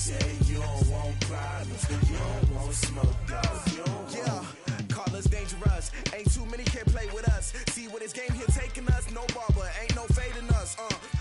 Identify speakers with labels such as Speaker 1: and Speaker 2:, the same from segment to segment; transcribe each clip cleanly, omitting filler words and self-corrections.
Speaker 1: say you don't want problems, you don't want smoke, dog. You don't
Speaker 2: want. Call us dangerous. Ain't too many can play with us. See where this game here taking us. No barber, ain't no fading us.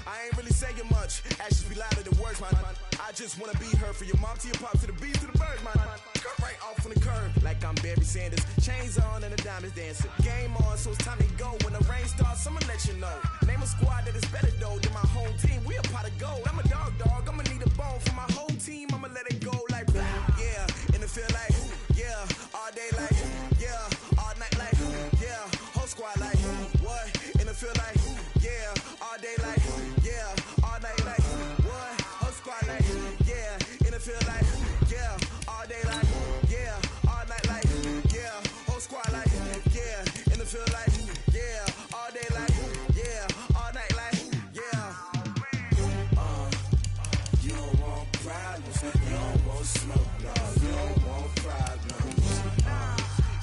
Speaker 2: I ain't really saying much. Actions be louder than words, man. I just wanna be heard from your mom to your pop to the bees to the birds, man. Cut right off on the curb like I'm Barry Sanders. Chains on and the diamonds dancing. Game on, so it's time to go. When the rain starts, I'ma let you know. Name a squad that is better though than my home team. We a pot of gold. I'm a dog. I'ma need a bone for my whole team. I'ma let it go like blah. Yeah, and it feel like yeah, all day like yeah, all night like yeah, whole squad like what? And it feel like yeah, all day like yeah, all night like what? Whole squad like yeah, and it feel like yeah, all day like yeah, all night like yeah, whole squad like yeah, and it feel like yeah, all day like yeah, all night like yeah.
Speaker 1: You don't want problems, you don't want smoke, dog. You don't want problems.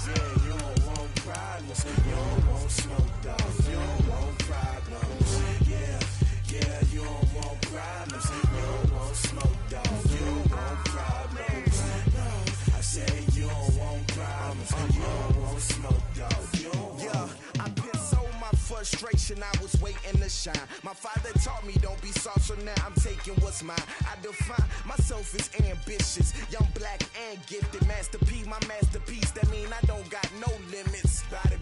Speaker 1: Yeah, you don't want problems, you don't want smoke, dog. You don't want problems. Yeah, you don't want problems, you don't want smoke, dog. You don't want problems. No, I say you don't want problems, you don't want smoke, dog. You don't want.
Speaker 2: I piss on my frustration, I was waiting to shine. My father taught me don't be soft, so now I'm taking what's mine. I define myself as ambitious, young, black, and gifted. Master P, my masterpiece, that mean I don't got no limits. Bout it,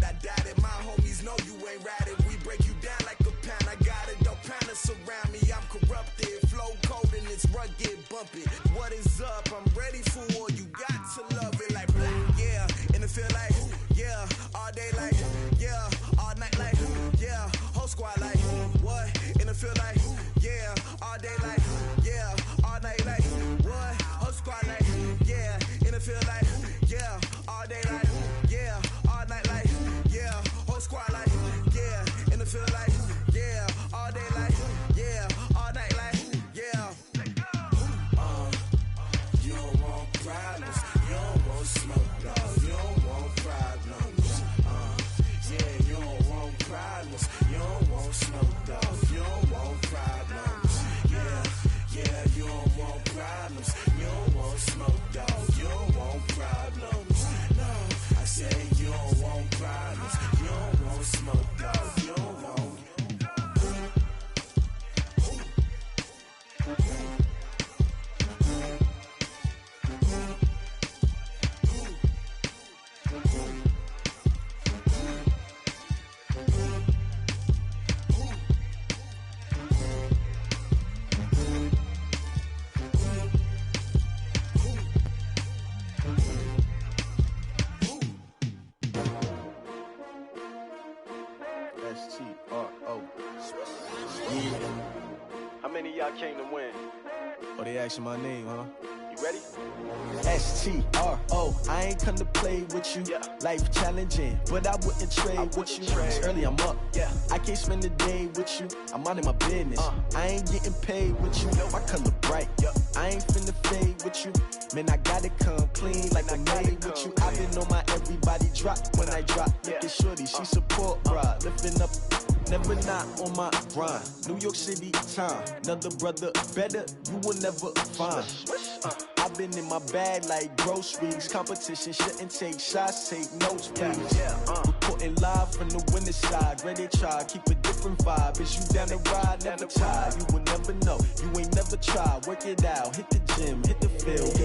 Speaker 2: I doubt it. My homies know you ain't ratted. We break you down like a pound. I got it, don't pound to surround me. I'm corrupted, flow cold and it's rugged, bump it. What is up? I'm ready for war. You got to love it like blah, yeah. And it feel like yeah, all day like yeah, all night like yeah, whole squad like what? And it feel like yeah, all day like yeah, all night like what? Whole squad like yeah, and it feel like yeah, all day like yeah, all night like yeah, whole squad like yeah, and it feel like yeah, all day like yeah, all night like yeah.
Speaker 1: You don't want problems, you don't want smoke, dog. You don't want problems. Yeah, you don't want problems, you don't want smoke, dog. You don't want problems. Yeah, you don't want problems, you don't want smoke, dog. You don't want problems. No, I say you don't want problems, you don't want smoke, dog. You don't want.
Speaker 3: How many of y'all came to win?
Speaker 2: Oh, they asking my name, huh?
Speaker 3: You ready?
Speaker 2: STRO, I ain't come to play with you. Life challenging, but I wouldn't trade with you. It's early, I'm up. I can't spend the day with you. I'm out of my business. I ain't getting paid with you. My color bright. I ain't finna fade with you. Man, I gotta come clean like I made with you. I've been on my everybody drop when I drop. Look at shorty, she support, bruh. Lifting up. Never not on my grind. New York City time. Another brother better, you will never find. I've been in my bag like groceries. Competition shouldn't take shots, take notes, please. Reporting live from the winning side. Ready to try, keep a different vibe. Is you down the ride, never tired. You will never know, you ain't never tried. Work it out, hit the gym, hit the field.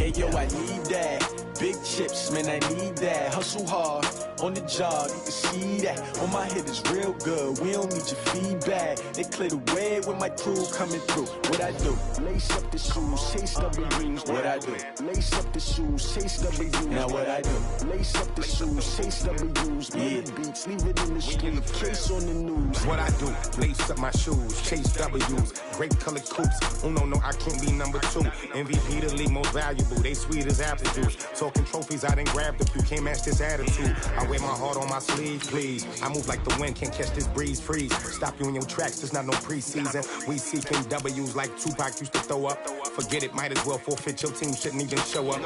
Speaker 2: Hey yo, I need that. Big chips, man, I need that. Hustle hard, on the job, you can see that. On my head is real good, we don't need your feedback. They clear the way with my crew coming through. What I do? Lace up the shoes, chase W's. What I do? Lace up the shoes, chase W's. Now what I do? Lace up the shoes, chase W's. Beat the beats, leave it in the street, case on the news.
Speaker 4: What I do? Lace up my shoes, chase W's. Great colored coupes. Oh no, I can't be number two. MVP elite, most valuable. They sweet as apple juice. Talking trophies, I done grabbed a few. Can't match this attitude. I wear my heart on my sleeve, please. I move like the wind, can't catch this breeze, freeze. Stop you in your tracks, there's not no preseason. We seeking W's like Tupac used to throw up. Forget it, might as well forfeit. Your team shouldn't even show up.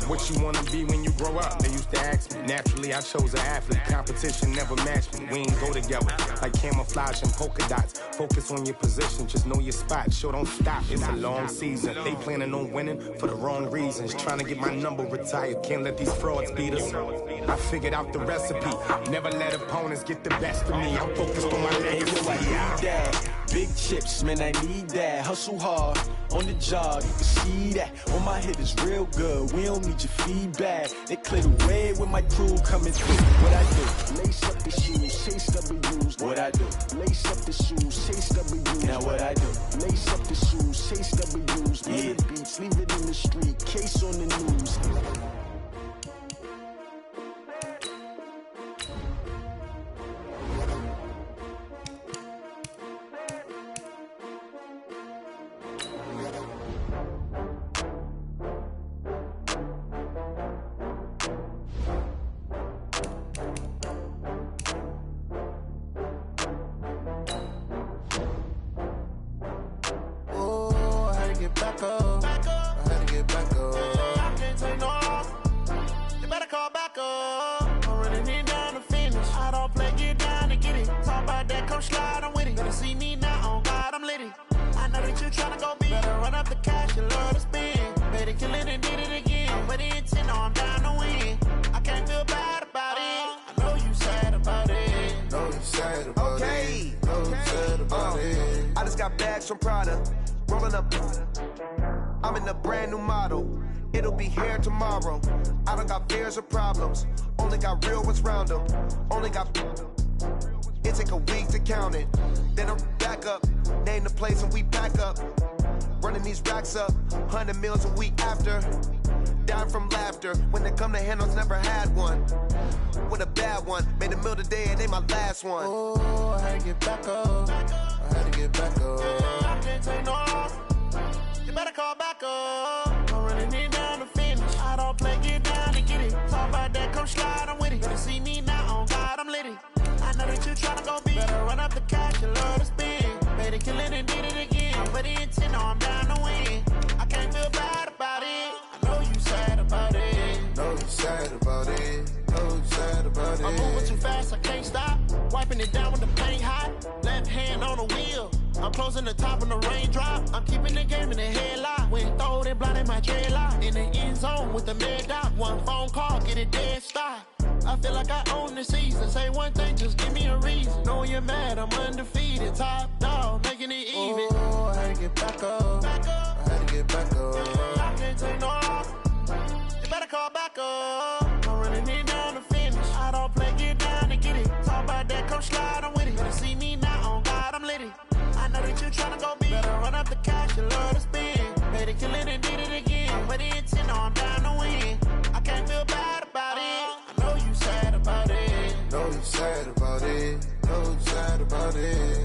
Speaker 4: What you wanna be when you grow up? They used to ask me. Naturally, I chose an athlete. Competition never matched me. We ain't go together like camouflage and polka dots. Focus on your position, just know your spot. Sure, don't stop. It's a long season. They planning on winning for the wrong reasons. Trying to get my number retired. Can't let these frauds beat us. I figured out the recipe. Never let opponents get the best of me. I'm focused on my legacy.
Speaker 2: I need that. Big chips, man, I need that. Hustle hard on the job, you can see that. On my hit is real good. We don't need your feedback. They clear the way with my crew coming through. What I do? Lace up the shoes, chase W's. What I do? Lace up the shoes, chase W's. Now what I do? Lace up the shoes, chase W's. Yeah. The beats, leave it in the street. Case on the news.
Speaker 5: From Prada, rolling up. I'm in a brand new model. It'll be here tomorrow. I don't got fears or problems. Only got real ones round them. Only got. It take a week to count it. Then I'm back up. Name the place and we pack up. Running these racks up. 100 meals a week after. Down from laughter. When they come to handles, never had one. With a bad one. Made a meal today and ain't my last one. Oh, I had to get back up. I had to get back up. I can't take no off. You better call back up. I'm running it down to finish. I don't play, get down and get it. Talk about that, come slide, I'm with it. Better see me now, on God, I'm litty. I know that you tryna go big. Better run up the cash, you love to spin. Better kill it and did it again. But the intent, no, I'm down to win. I can't feel bad about it. I know you sad about it. Know you sad about it. Know you sad about it. I'm moving too fast, I can't stop. Wiping it down with the paint hot. Left hand on the wheel. I'm closing the top when the raindrop. I'm keeping the game in the headlock. When throw it blind in my dreadlock. In the end zone with the mad dot. One phone call, get it dead stop. I feel like I own the season. Say one thing, just give me a reason. Knowing you're mad, I'm undefeated. Top dog, making it even. Oh, I had to get back up. I had to get back up. I can't take no off. You better call back up. I'm running it down to finish. I don't play, get down and get it. Talk about that, come slide, I'm with it. Better see me now, on God, I'm litty. I know that you tryna go big. Better run up the cash, you love to spin. Better kill it and did it again. But the intent, no, I'm down to win. I can't feel bad about it. I know you sad about it. Know you sad about it. Know you sad about it.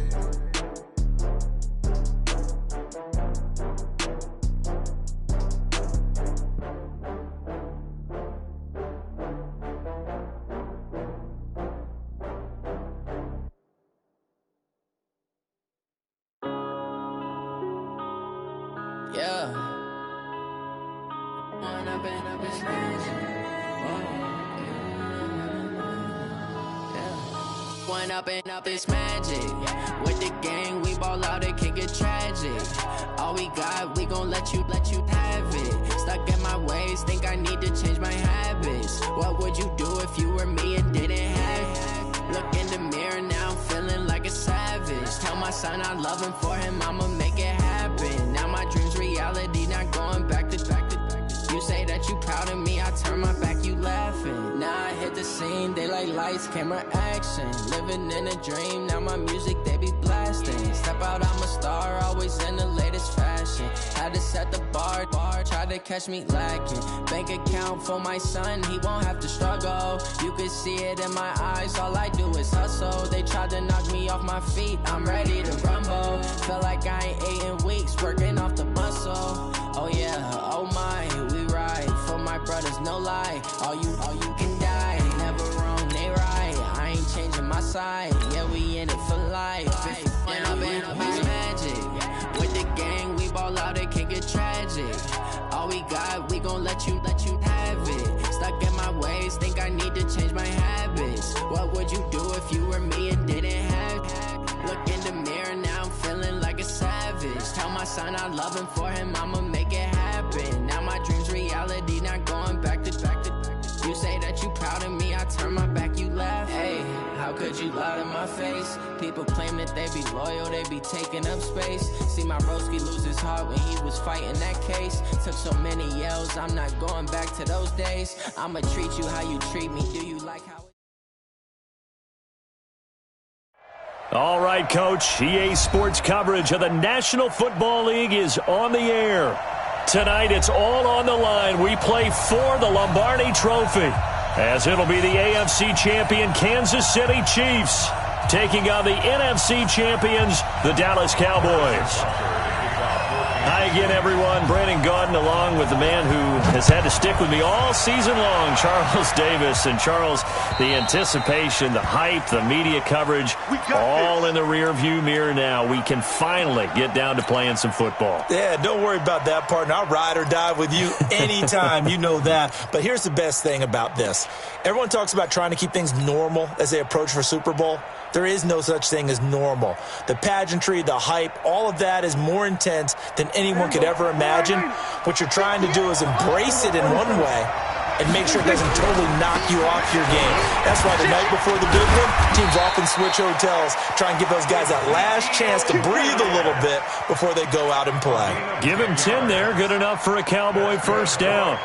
Speaker 6: Yeah. One up and up is magic. With the gang, we ball out, it can get tragic. All we got, we gon' let you have it. Stuck in my ways, think I need to change my habits. What would you do if you were me and didn't have it? Look in the mirror, now I'm feeling like a savage. Tell my son I love him, for him I'ma make it happen. Now my dream's reality, not going back to. You say that you proud of me, I turn my back, you laughing. Now I hit the scene, they like lights, camera, action. Living in a dream, now my music, they be blasting. Step out, I'm a star, always in the latest fashion. Had to set the bar, try to catch me lacking. Bank account for my son, he won't have to struggle. You can see it in my eyes, all I do is hustle. They tried to knock me off my feet, I'm ready to rumble. Feel like I ain't ate in weeks, working off the muscle. Oh yeah, oh my. lie. All you can die. Never wrong, they right. I ain't changing my side. Yeah, we in it for life. When I'm in a magic. With the gang, we ball out, it can get tragic. All we got, we gon' let you have it. Stuck in my ways, think I need to change my habits. What would you do if you were me and didn't have it? Look in the mirror, now I'm feeling like a savage. Tell my son I love him, for him I'ma make it happen. Now my dream's reality, not going back to. You say that you proud of me, I turn my back, you laugh. Hey, how could you lie to my face? People claim that they be loyal, they be taking up space. See my broski lose his heart when he was fighting that case. Took so many yells, I'm not going back to those days. I'ma treat you how you treat me, do you like how
Speaker 7: All right, Coach, EA Sports coverage of the National Football League is on the air. Tonight, it's all on the line. We play for the Lombardi Trophy, as it'll be the AFC champion Kansas City Chiefs taking on the NFC champions, the Dallas Cowboys. Hi again, everyone. Brandon Gaudin along with the man who has had to stick with me all season long, Charles Davis. And Charles, the anticipation, the hype, the media coverage, all in the rearview mirror now. We can finally get down to playing some football.
Speaker 8: Yeah, don't worry about that, partner. I'll ride or die with you anytime. You know that. But here's the best thing about this. Everyone talks about trying to keep things normal as they approach for Super Bowl. There is no such thing as normal. The pageantry, the hype, all of that is more intense than anyone could ever imagine. What you're trying to do is embrace it in one way and make sure it doesn't totally knock you off your game. That's why the night before the big one, teams often switch hotels, try and give those guys that last chance to breathe a little bit before they go out and play.
Speaker 7: Give him 10 there. Good enough for a Cowboy first down.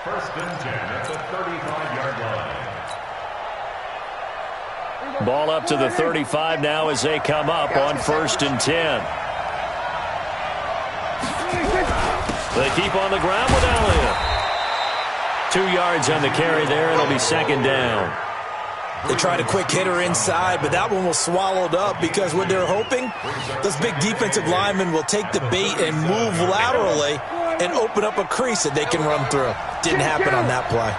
Speaker 9: First and 10 at the 35-yard line.
Speaker 7: Ball up to the 35 now as they come up on first and 10. They keep on the ground with Elliott. 2 yards on the carry there. It'll be second down.
Speaker 8: They tried a quick hitter inside, but that one was swallowed up because what they're hoping, those big defensive linemen will take the bait and move laterally and open up a crease that they can run through. Didn't happen on that play.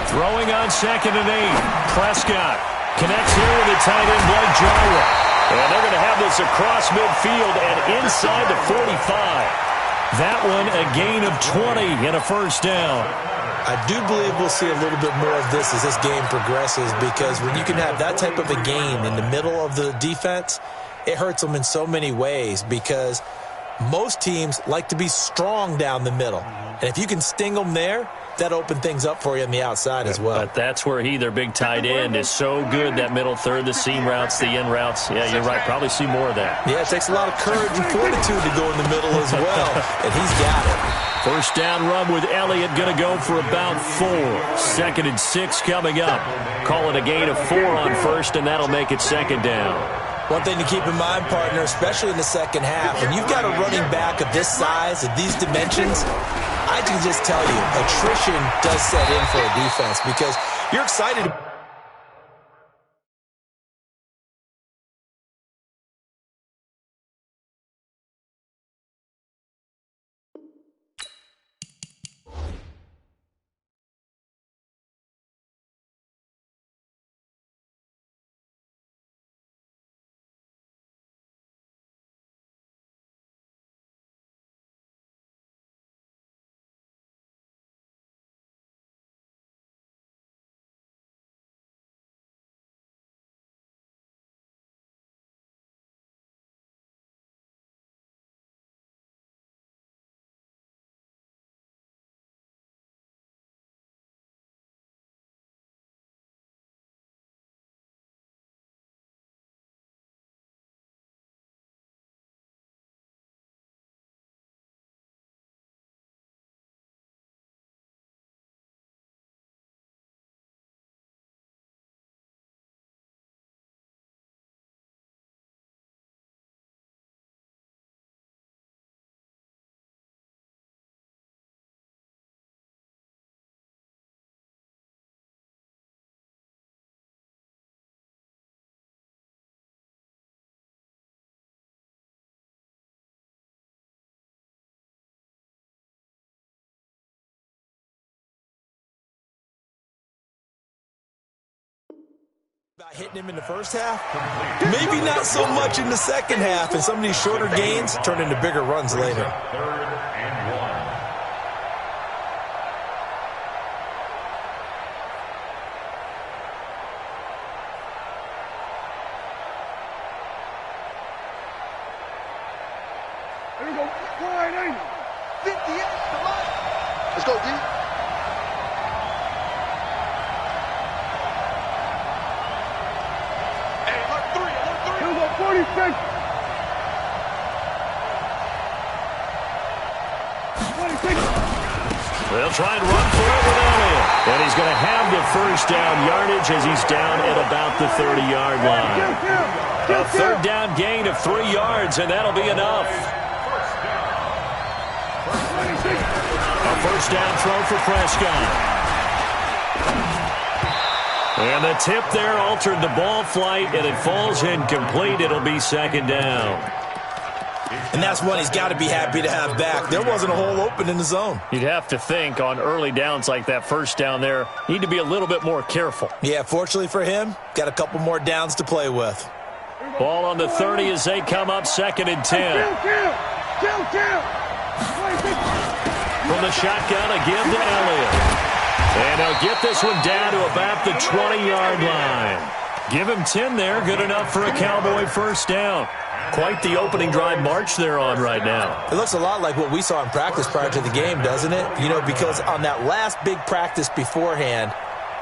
Speaker 7: Throwing on second and 8. Prescott connects here with the tight end, Blake Jarwin. And they're going to have this across midfield and inside the 45. That one a gain of 20 and a first down.
Speaker 8: I do believe we'll see a little bit more of this as this game progresses, because when you can have that type of a gain in the middle of the defense, it hurts them in so many ways, because most teams like to be strong down the middle. And if you can sting them there, that opens things up for you on the outside as well.
Speaker 7: But that's where their big tight end, is so good, that middle third, the seam routes, the in routes. Yeah, you're right. Probably see more of that.
Speaker 8: Yeah, it takes a lot of courage and fortitude to go in the middle as well, and he's got it.
Speaker 7: First down run with Elliott, going to go for about 4. Second and 6 coming up. Call it a gain of 4 on first, and that'll make it second down.
Speaker 8: One thing to keep in mind, partner, especially in the second half, when you've got a running back of this size, of these dimensions, I can just tell you, attrition does set in for a defense, because you're excited About hitting him in the first half? Maybe not so much in the second half, and some of these shorter gains turn into bigger runs later.
Speaker 9: Third and 1.
Speaker 10: There we go. Wide 80. 58. Come on. Let's go, D. Hey, look 3. Here we go. 46. 26.
Speaker 7: They'll try and run for it with Elliott. And he's going to have the first down yardage as he's down at about the 30-yard line. A third down gain of 3 yards, and that'll be enough. A first down throw for Prescott. And the tip there altered the ball flight, and it falls incomplete. It'll be second down.
Speaker 8: And that's one he's got to be happy to have back. There wasn't a hole open in the zone.
Speaker 7: You'd have to think on early downs like that first down there, need to be a little bit more careful.
Speaker 8: Yeah, fortunately for him, got a couple more downs to play with.
Speaker 7: Ball on the 30 as they come up, 2nd and 10. From the shotgun, a give to Elliott. And they'll get this one down to about the 20-yard line. Give him 10 there, good enough for a Cowboy first down. Quite the opening drive march they're on right now.
Speaker 8: It looks a lot like what we saw in practice prior to the game, doesn't it? You know, because on that last big practice beforehand,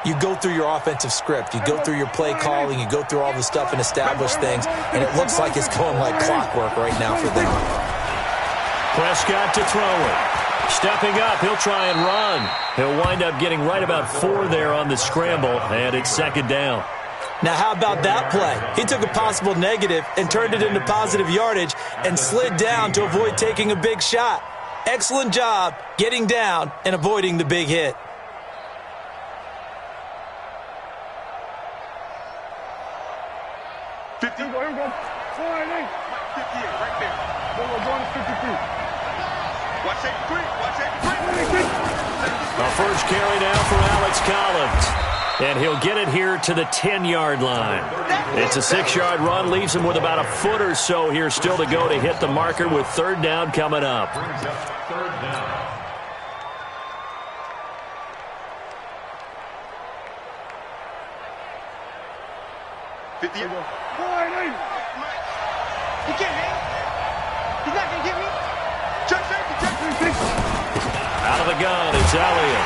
Speaker 8: you go through your offensive script. You go through your play calling. You go through all the stuff and establish things. And it looks like it's going like clockwork right now for them.
Speaker 7: Prescott to throw it. Stepping up, he'll try and run. He'll wind up getting right about 4 there on the scramble, and it's second down.
Speaker 8: Now, how about that play? He took a possible negative and turned it into positive yardage and slid down to avoid taking a big shot. Excellent job getting down and avoiding the big hit.
Speaker 10: Here we go. 58, right there. We're going to 53. Watch 83.
Speaker 7: A first carry now for Alex Collins. And he'll get it here to the 10-yard line. It's a 6-yard run, leaves him with about a foot or so here still to go to hit the marker with third down coming up.
Speaker 9: Brings up third down.
Speaker 10: He can't hang. He's not going to get me. Check safety.
Speaker 7: Out of the gun, it's Elliott.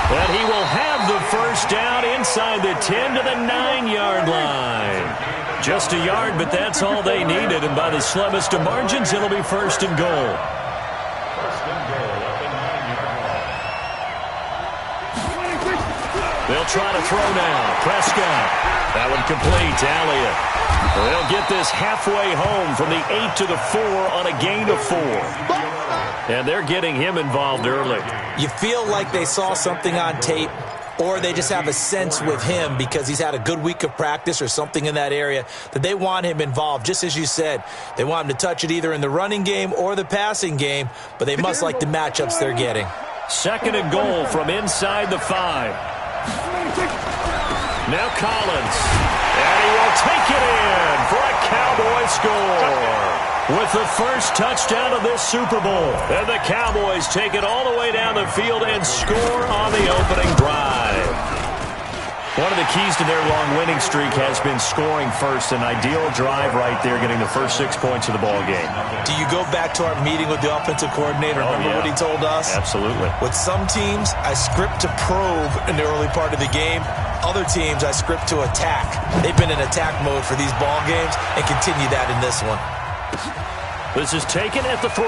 Speaker 7: And he will have the first down inside the 10 to the 9-yard line. Just a yard, but that's all they needed. And by the slimmest of margins, it'll be first and goal.
Speaker 9: First and goal at the 9-yard line.
Speaker 7: They'll try to throw now. Prescott. That one complete to Elliott. They'll get this halfway home from the 8 to the 4 on a gain of 4. And they're getting him involved early.
Speaker 8: You feel like they saw something on tape, or they just have a sense with him because he's had a good week of practice or something in that area that they want him involved. Just as you said, they want him to touch it either in the running game or the passing game, but they must like the matchups they're getting.
Speaker 7: 2nd and goal from inside the 5. Now Collins. And he will take it in for a Cowboy score. With the first touchdown of this Super Bowl. And the Cowboys take it all the way down the field and score on the opening drive. One of the keys to their long winning streak has been scoring first. An ideal drive right there, getting the first 6 points of the ball game.
Speaker 8: Do you go back to our meeting with the offensive coordinator? Remember what he told us?
Speaker 7: Absolutely.
Speaker 8: With some teams, I script to probe in the early part of the game. Other teams, I script to attack. They've been in attack mode for these ball games and continue that in this one.
Speaker 7: This is taken at the 3.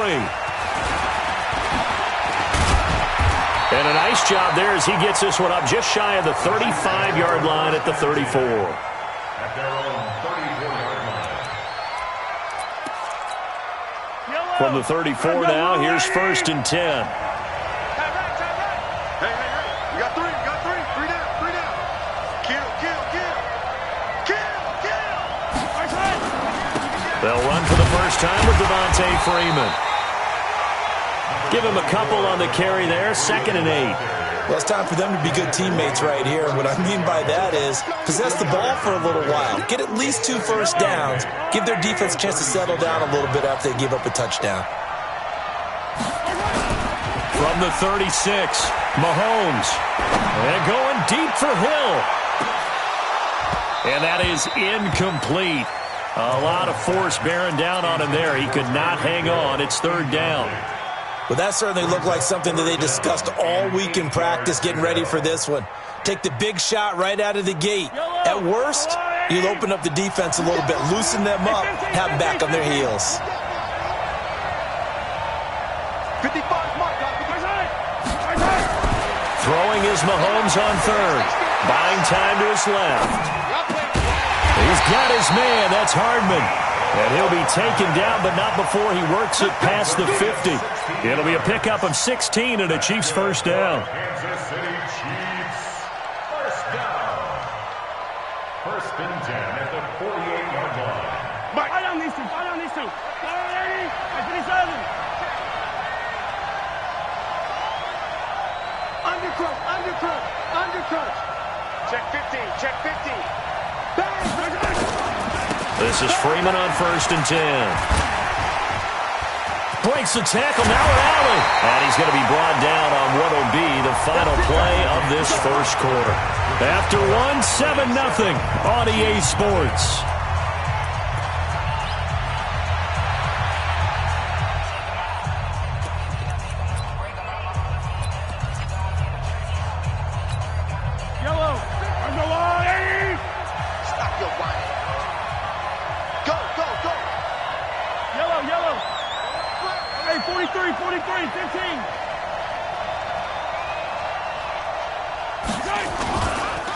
Speaker 7: And a nice job there as he gets this one up just shy of the 35-yard line at the 34.
Speaker 9: At their own 34-yard line.
Speaker 7: From the 34 now, here's 1st and 10.
Speaker 10: Hey. We got 3. 3 down. Kill.
Speaker 7: They'll run for the first time with Devontae Freeman. Give him a couple on the carry there. 2nd and 8.
Speaker 8: Well, it's time for them to be good teammates right here. And what I mean by that is possess the ball for a little while. Get at least 2 first downs. Give their defense a chance to settle down a little bit after they give up a touchdown.
Speaker 7: From the 36, Mahomes. And going deep for Hill. And that is incomplete. A lot of force bearing down on him there. He could not hang on. It's 3rd down.
Speaker 8: Well, that certainly looked like something that they discussed all week in practice getting ready for this one. Take the big shot right out of the gate. At worst, you'll open up the defense a little bit, loosen them up, have them back on their heels.
Speaker 10: 55 mark.
Speaker 7: Throwing is Mahomes on 3rd. Buying time to his left. He's got his man. That's Hardman. And he'll be taken down, but not before he works it past the 50. It'll be a pickup of 16 and a Chiefs first down.
Speaker 9: Kansas City Chiefs, first down. 1st and 10 at the 48-yard line.
Speaker 10: Fight on these two. Fight on these two. 57. Undercrunch. Check 15. Bang.
Speaker 7: This is Freeman on 1st and 10. Breaks the tackle, now an alley. And he's going to be brought down on what will be the final play of this first quarter. After 7-0 on EA Sports.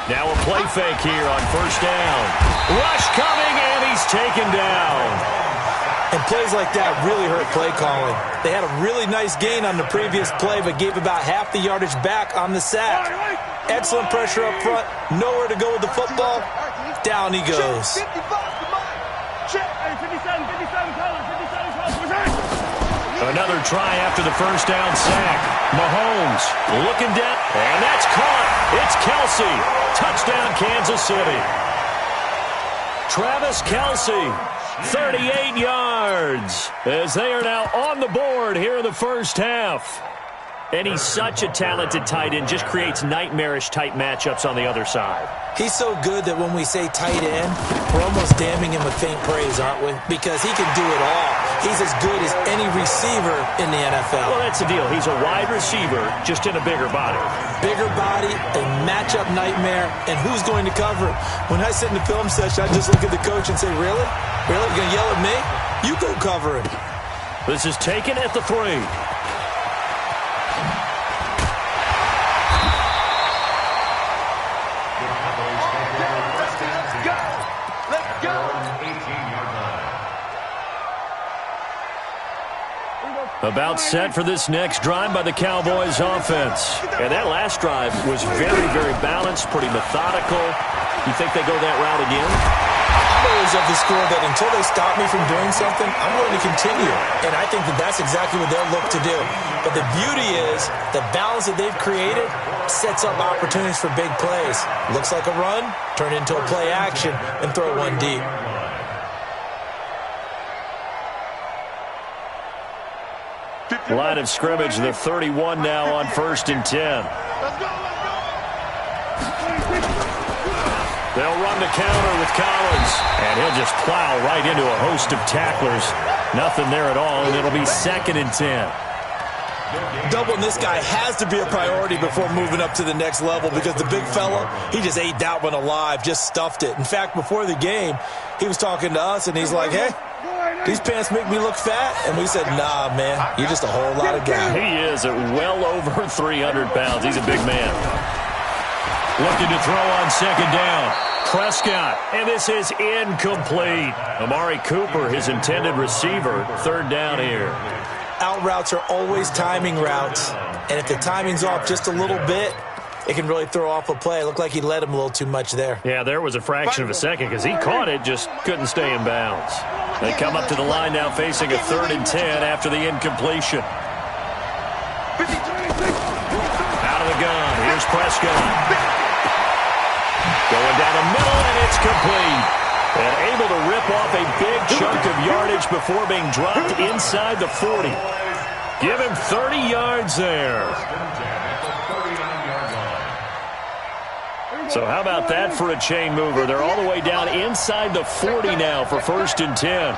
Speaker 7: Now a play fake here on 1st down. Rush coming, and he's taken down.
Speaker 8: And plays like that really hurt play calling. They had a really nice gain on the previous play, but gave about half the yardage back on the sack. Excellent pressure up front. Nowhere to go with the football. Down he goes.
Speaker 7: Another try after the 1st down sack. Mahomes looking down, and that's caught. It's Kelsey. Touchdown, Kansas City. Travis Kelsey, 38 yards, as they are now on the board here in the first half. And he's such a talented tight end, just creates nightmarish-type matchups on the other side.
Speaker 8: He's so good that when we say tight end, we're almost damning him with faint praise, aren't we? Because he can do it all. He's as good as any receiver in the NFL.
Speaker 7: Well, that's the deal. He's a wide receiver, just in a bigger body.
Speaker 8: Bigger body, a matchup nightmare, and who's going to cover it? When I sit in the film session, I just look at the coach and say, really? Really? You're going to yell at me? You go cover him.
Speaker 7: This is taken at the 3. About set for this next drive by the Cowboys offense. And that last drive was very, very balanced, pretty methodical. You think they go that route again?
Speaker 8: I'm always of the school that until they stop me from doing something, I'm going to continue. And I think that that's exactly what they'll look to do. But the beauty is the balance that they've created sets up opportunities for big plays. Looks like a run, turn into a play action, and throw one deep.
Speaker 7: Line of scrimmage, the 31 now on 1st and 10. They'll run the counter with Collins, and he'll just plow right into a host of tacklers. Nothing there at all, and it'll be 2nd and 10.
Speaker 8: Doubling this guy has to be a priority before moving up to the next level because the big fella, he just ate that one alive, just stuffed it. In fact, before the game, he was talking to us, and he's like, hey, these pants make me look fat. And we said, nah, man, you're just a whole lot of guy.
Speaker 7: He is at well over 300 pounds. He's a big man. Looking to throw on 2nd down. Prescott, and this is incomplete. Amari Cooper, his intended receiver, 3rd down here.
Speaker 8: Out routes are always timing routes, and if the timing's off just a little bit, it can really throw off a play. It looked like he led him a little too much there.
Speaker 7: Yeah, there was a fraction of a second because he caught it, just couldn't stay in bounds. They come up to the line now facing a 3rd and 10 after the incompletion. Out of the the gun. Here's Prescott. Going down the middle, and it's complete. And able to rip off a big chunk of yardage before being dropped inside the 40. Give him 30 yards there. So how about that for a chain mover? They're all the way down inside the 40 now for 1st and 10.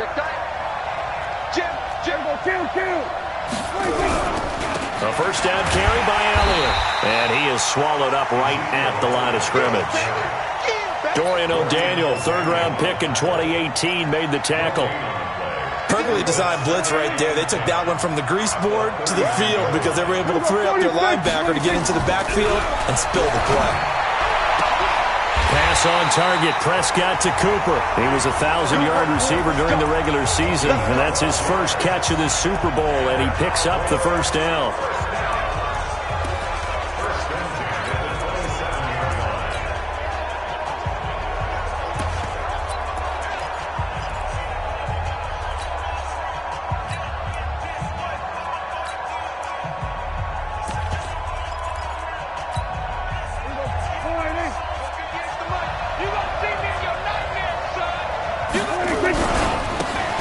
Speaker 7: A first down carry by Elliott. And he is swallowed up right at the line of scrimmage. Dorian O'Daniel, third-round pick in 2018, made the tackle.
Speaker 8: Perfectly designed blitz right there. They took that one from the grease board to the field because they were able to free up their linebacker to get into the backfield and spill the play.
Speaker 7: Pass on target, Prescott to Cooper. He was a 1,000-yard receiver during the regular season, and that's his first catch of this Super Bowl, and he picks up the first down.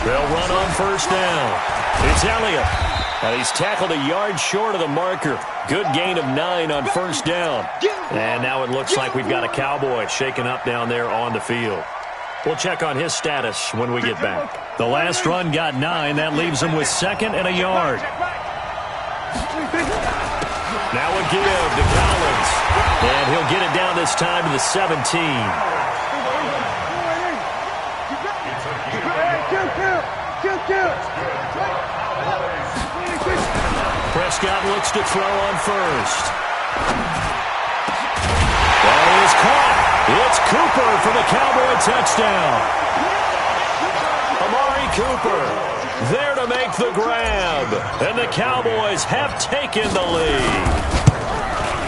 Speaker 7: They'll run on first down. It's Elliott. And he's tackled a yard short of the marker. Good gain of 9 on first down. And now it looks like we've got a Cowboy shaken up down there on the field. We'll check on his status when we get back. The last run got 9. That leaves him with 2nd and a yard. Now a give to Collins. And he'll get it down this time to the 17. Prescott looks to throw on first. That is caught. It's Cooper for the Cowboy touchdown. Amari Cooper there to make the grab. And the Cowboys have taken the lead.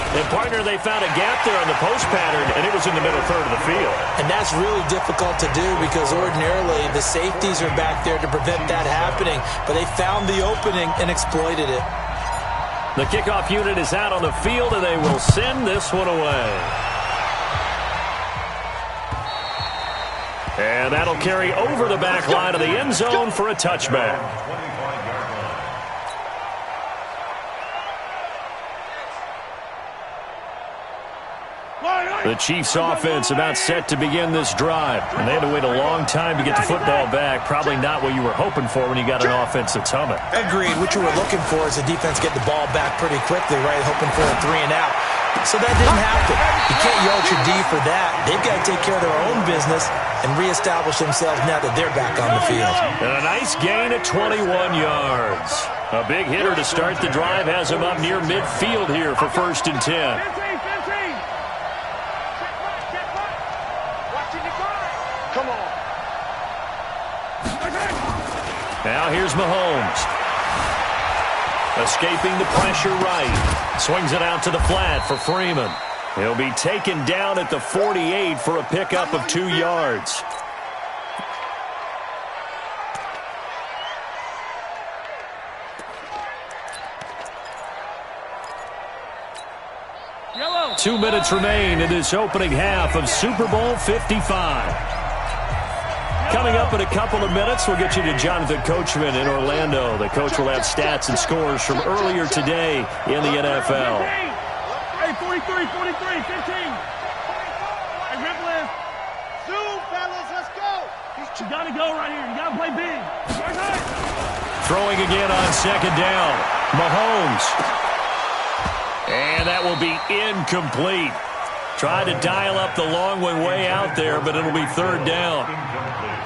Speaker 7: And, partner, they found a gap there on the post pattern, and it was in the middle third of the field.
Speaker 8: And that's really difficult to do because ordinarily the safeties are back there to prevent that happening. But they found the opening and exploited it.
Speaker 7: The kickoff unit is out on the field, and they will send this one away. And that'll carry over the back line of the end zone for a touchback. The Chiefs offense about set to begin this drive. And they had to wait a long time to get the football back. Probably not what you were hoping for when you got an offense that's humming.
Speaker 8: Agreed. What you were looking for is the defense get the ball back pretty quickly, right? Hoping for a 3 and out. So that didn't happen. You can't yell at your D for that. They've got to take care of their own business and reestablish themselves now that they're back on the field.
Speaker 7: And a nice gain at 21 yards. A big hitter to start the drive has him up near midfield here for 1st and 10. Now here's Mahomes. Escaping the pressure right. Swings it out to the flat for Freeman. He'll be taken down at the 48 for a pickup of 2 yards.
Speaker 10: Yellow.
Speaker 7: 2 minutes remain in this opening half of Super Bowl 55. Coming up in a couple of minutes, we'll get you to Jonathan Coachman in Orlando. The coach will have stats and scores from earlier today in the NFL.
Speaker 10: Hey, 43, 43, 15. Hey, Ripley. Zoom, fellas, let's go. You got to go right here. You got to play big.
Speaker 7: Throwing again on 2nd down. Mahomes. And that will be incomplete. Tried to dial up the long one way out there, but it'll be 3rd down.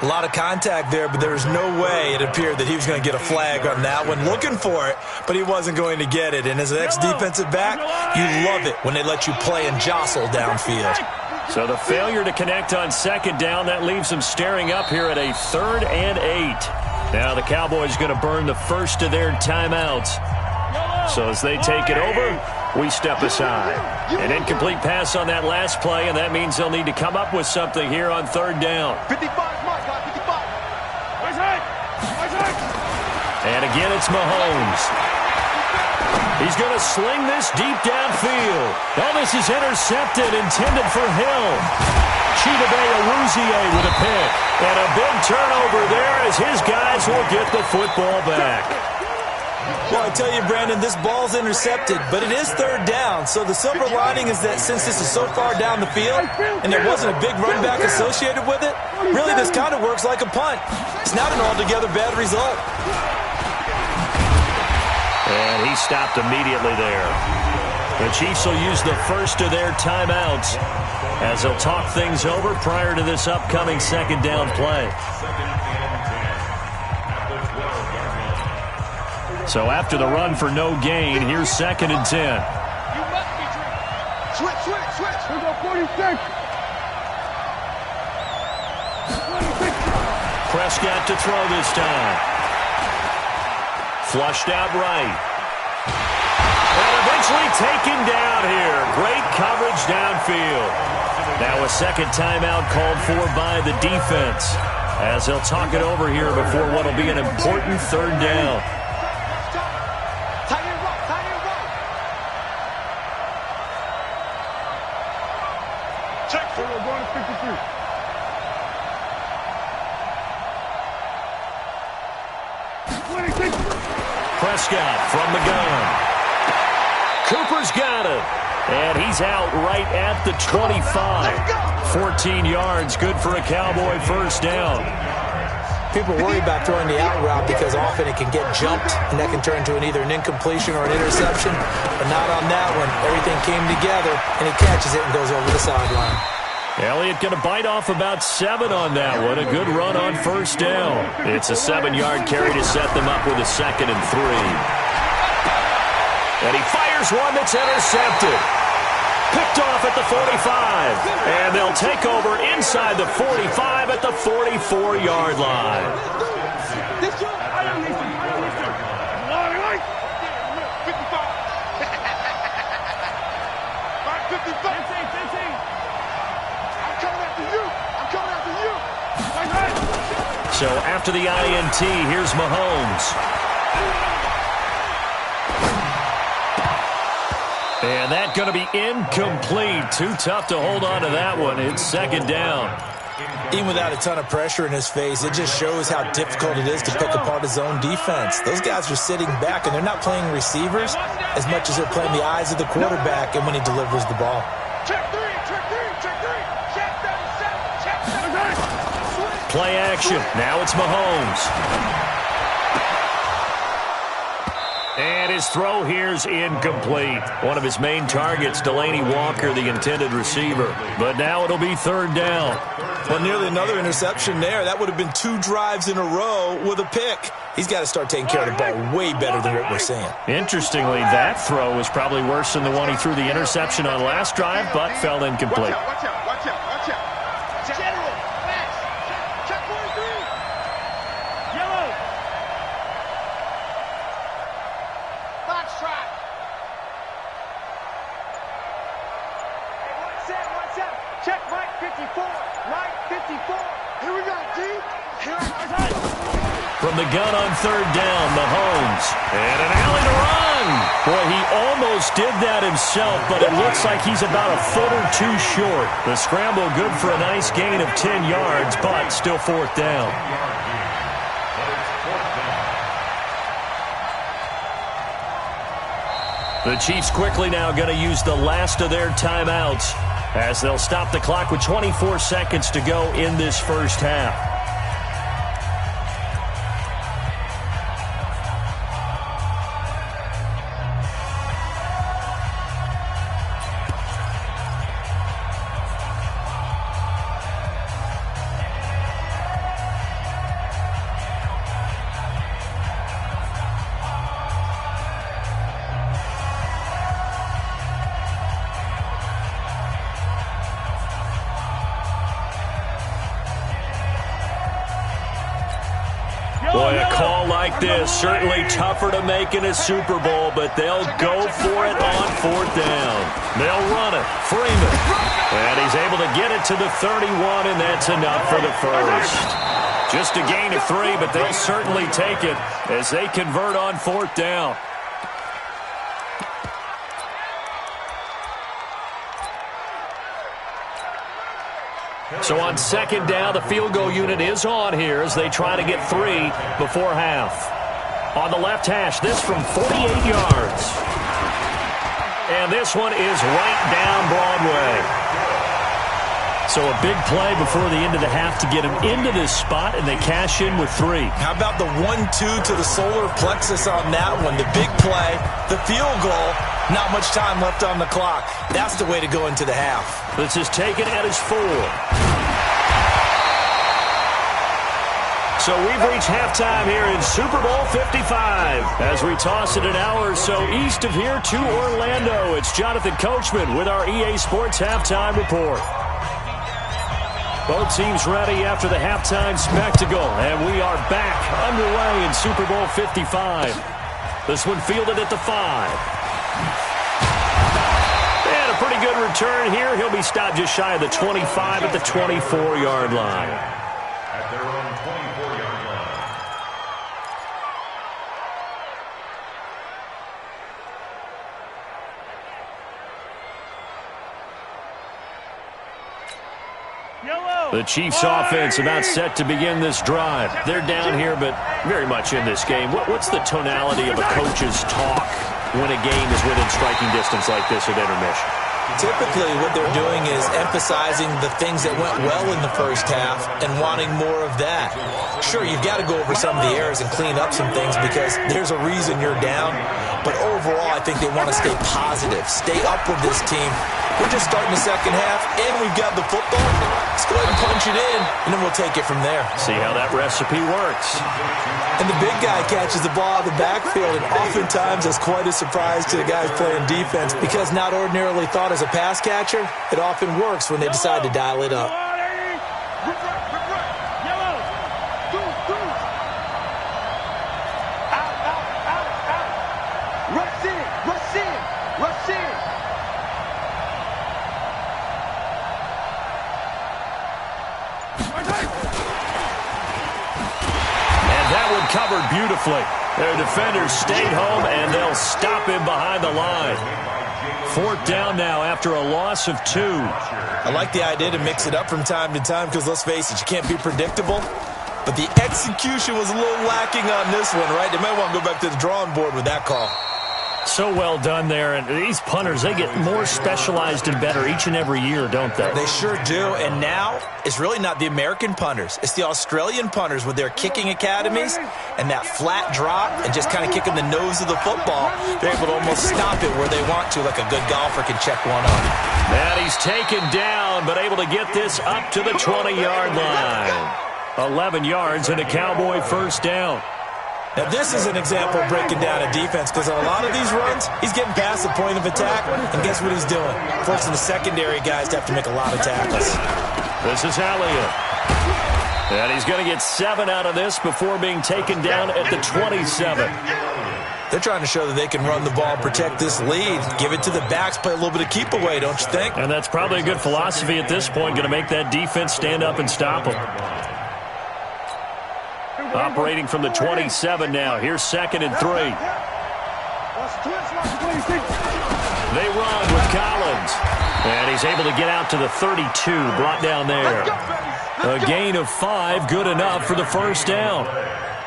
Speaker 8: A lot of contact there, but there was no way it appeared that he was going to get a flag on that one. Looking for it, but he wasn't going to get it. And as an ex-defensive back, you love it when they let you play and jostle downfield.
Speaker 7: So the failure to connect on 2nd down, that leaves them staring up here at a 3rd and 8. Now the Cowboys going to burn the first of their timeouts. So as they take it over, we step aside. An incomplete pass on that last play, and that means they'll need to come up with something here on 3rd down.
Speaker 10: 55, mark, 55. Right side.
Speaker 7: And again, it's Mahomes. He's going to sling this deep downfield. Oh, this is intercepted, intended for Hill. Chidobe Awuzie with a pick. And a big turnover there as his guys will get the football back.
Speaker 8: Well, I tell you, Brandon, this ball's intercepted, but it is third down. So the silver lining is that since this is so far down the field and there wasn't a big run back associated with it, really this kind of works like a punt. It's not an altogether bad result.
Speaker 7: And he stopped immediately there. The Chiefs will use the first of their timeouts as they'll talk things over prior to this upcoming second down play. So after the run for no gain, here's 2nd and 10.
Speaker 10: Switch. We go 46.
Speaker 7: Prescott to throw this time. Flushed out right. And eventually taken down here. Great coverage downfield. Now a second timeout called for by the defense as they'll talk it over here before what will be an important third down. Prescott from the gun. Cooper's got it. And he's out right at the 25. 14 yards, good for a Cowboy first down.
Speaker 8: People worry about throwing the out route because often it can get jumped, and that can turn into either an incompletion or an interception. But not on that one. Everything came together, and he catches it and goes over the sideline.
Speaker 7: Elliott going to bite off about 7 on that one. A good run on first down. It's a 7-yard carry to set them up with a 2nd and 3. And he fires one that's intercepted. Picked off at the 45. And they'll take over inside the 45 at the 44-yard line. So after the INT, here's Mahomes. And that's going to be incomplete. Too tough to hold on to that one. It's 2nd down.
Speaker 8: Even without a ton of pressure in his face, it just shows how difficult it is to pick apart his own defense. Those guys are sitting back, and they're not playing receivers as much as they're playing the eyes of the quarterback and when he delivers the ball.
Speaker 7: Play action. Now it's Mahomes. And his throw here's incomplete. One of his main targets, Delaney Walker, the intended receiver. But now it'll be 3rd down.
Speaker 8: Well, nearly another interception there. That would have been 2 drives in a row with a pick. He's got to start taking care of the ball way better than what we're seeing.
Speaker 7: Interestingly, that throw was probably worse than the one he threw the interception on last drive, but fell incomplete.
Speaker 10: Watch out. General, Max, check 43. Yellow. Box track. Hey, one set. Check right 54. Right 54. Here we go, D.
Speaker 7: From the gun on 3rd down, Mahomes. And an alley to run. Boy, he almost did that himself, but it looks like he's about a foot or 2 short. The scramble good for a nice gain of 10 yards, but still 4th down. The Chiefs quickly now going to use the last of their timeouts as they'll stop the clock with 24 seconds to go in this first half. Boy, a call like this, certainly tougher to make in a Super Bowl, but they'll go for it on 4th down. They'll run it. Freeman. And he's able to get it to the 31, and that's enough for the first. Just a gain of 3, but they'll certainly take it as they convert on 4th down. So on second down, the field goal unit is on here as they try to get 3 before half. On the left hash, this from 48 yards. And this one is right down Broadway. So a big play before the end of the half to get him into this spot, and they cash in with 3.
Speaker 8: How about the 1-2 to the solar plexus on that one? The big play, the field goal, not much time left on the clock. That's the way to go into the half.
Speaker 7: This is taken at his 4. So we've reached halftime here in Super Bowl 55. As we toss it an hour or so east of here to Orlando, it's Jonathan Coachman with our EA Sports Halftime Report. Both teams ready after the halftime spectacle, and we are back underway in Super Bowl 55. This one fielded at the 5. And a pretty good return here. He'll be stopped just shy of the 25 at the 24-yard line.
Speaker 9: At their own 24-yard line.
Speaker 7: The Chiefs offense about set to begin this drive. They're down here, but very much in this game. What's the tonality of a coach's talk when a game is within striking distance like this at intermission?
Speaker 8: Typically, what they're doing is emphasizing the things that went well in the first half and wanting more of that. Sure, you've got to go over some of the errors and clean up some things because there's a reason you're down. But overall, I think they want to stay positive, stay up with this team. We're just starting the second half, and we've got the football. Let's go ahead and punch it in, and then we'll take it from there.
Speaker 7: See how that recipe works.
Speaker 8: And the big guy catches the ball out of the backfield, and oftentimes that's quite a surprise to the guys playing defense because not ordinarily thought as a pass catcher, it often works when they decide to dial it up.
Speaker 7: Covered beautifully. Their defenders stayed home, and they'll stop him behind the line. 4th down now after a loss of 2.
Speaker 8: I like the idea to mix it up from time to time because, let's face it, you can't be predictable. But the execution was a little lacking on this one, right? They might want to go back to the drawing board with that call.
Speaker 7: So well done there. And these punters, they get more specialized and better each and every year, don't they?
Speaker 8: They sure do. And now it's really not the American punters. It's the Australian punters with their kicking academies and that flat drop and just kind of kicking the nose of the football. They're able to almost stop it where they want to, like a good golfer can check one up.
Speaker 7: And he's taken down, but able to get this up to the 20-yard line. 11 yards and a Cowboy first down.
Speaker 8: Now, this is an example of breaking down a defense because on a lot of these runs, he's getting past the point of attack, and guess what he's doing? Forcing the secondary guys to have to make a lot of tackles.
Speaker 7: This is Elliott. And he's going to get 7 out of this before being taken down at the 27.
Speaker 8: They're trying to show that they can run the ball, protect this lead, give it to the backs, play a little bit of keep away, don't you think?
Speaker 7: And that's probably a good philosophy at this point, going to make that defense stand up and stop them. Operating from the 27 now. Here's 2nd and 3. They run with Collins. And he's able to get out to the 32, brought down there. A gain of 5, good enough for the first down.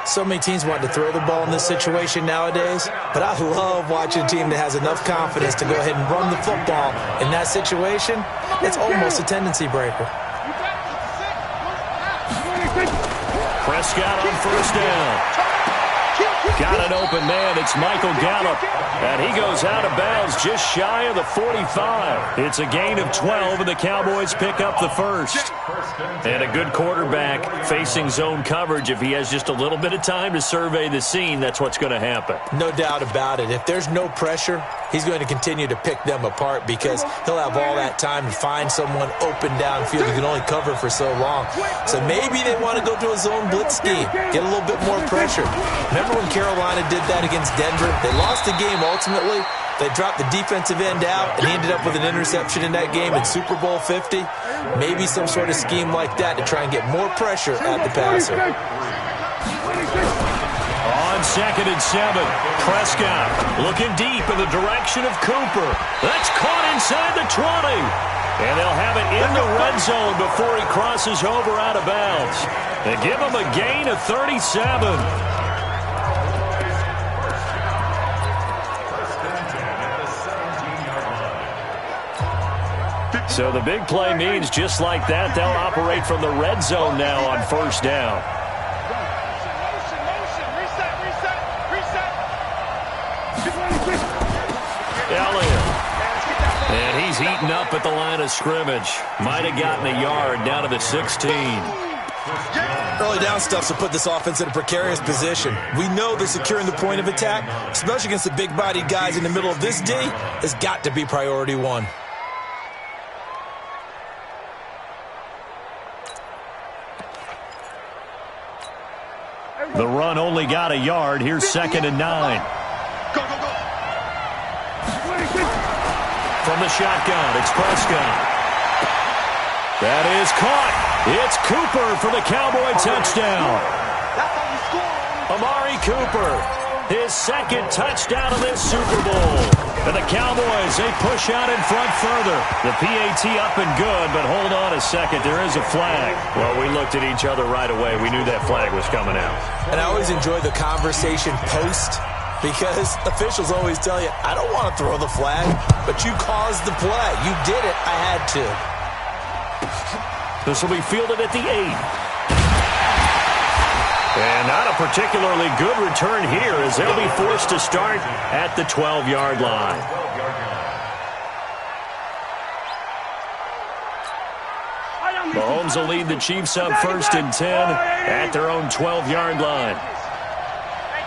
Speaker 8: So many teams want to throw the ball in this situation nowadays, but I love watching a team that has enough confidence to go ahead and run the football. In that situation, it's almost a tendency breaker.
Speaker 7: Prescott on first down. Got an open man. It's Michael Gallup. And he goes out of bounds just shy of the 45. It's a gain of 12, and the Cowboys pick up the first. And a good quarterback facing zone coverage. If he has just a little bit of time to survey the scene, that's what's going to happen.
Speaker 8: No doubt about it. If there's no pressure, he's going to continue to pick them apart because he'll have all that time to find someone open downfield who can only cover for so long. So maybe they want to go to a zone blitz scheme, get a little bit more pressure. Remember when Carolina did that against Denver? They lost the game ultimately. They dropped the defensive end out, and he ended up with an interception in that game in Super Bowl 50. Maybe some sort of scheme like that to try and get more pressure at the passer.
Speaker 7: On 2nd and 7, Prescott looking deep in the direction of Cooper. That's caught inside the 20. And they'll have it in the red zone before he crosses over out of bounds. They give him a gain of 37. So the big play means just like that, they'll operate from the red zone now on first down. Elliott. And he's eaten up at the line of scrimmage. Might have gotten a yard down to the 16.
Speaker 8: Early down stuff to put this offense in a precarious position. We know that securing the point of attack, especially against the big-bodied guys in the middle of this D, has got to be priority one.
Speaker 7: The run only got a yard. Here's 2nd and 9.
Speaker 10: Go, go, go.
Speaker 7: From the shotgun, it's Prescott. That is caught. It's Cooper for the Cowboy touchdown. Amari Cooper, his 2nd touchdown of this Super Bowl. And the Cowboys, they push out in front further. The PAT up and good, but hold on a second. There is a flag. Well, we looked at each other right away. We knew that flag was coming out.
Speaker 8: And I always enjoy the conversation post, because officials always tell you, I don't want to throw the flag, but you caused the play. You did it. I had to.
Speaker 7: This will be fielded at the 8. And not a particularly good return here, as they'll be forced to start at the 12-yard line. Mahomes will lead the Chiefs up 1st and 10 at their own 12-yard line.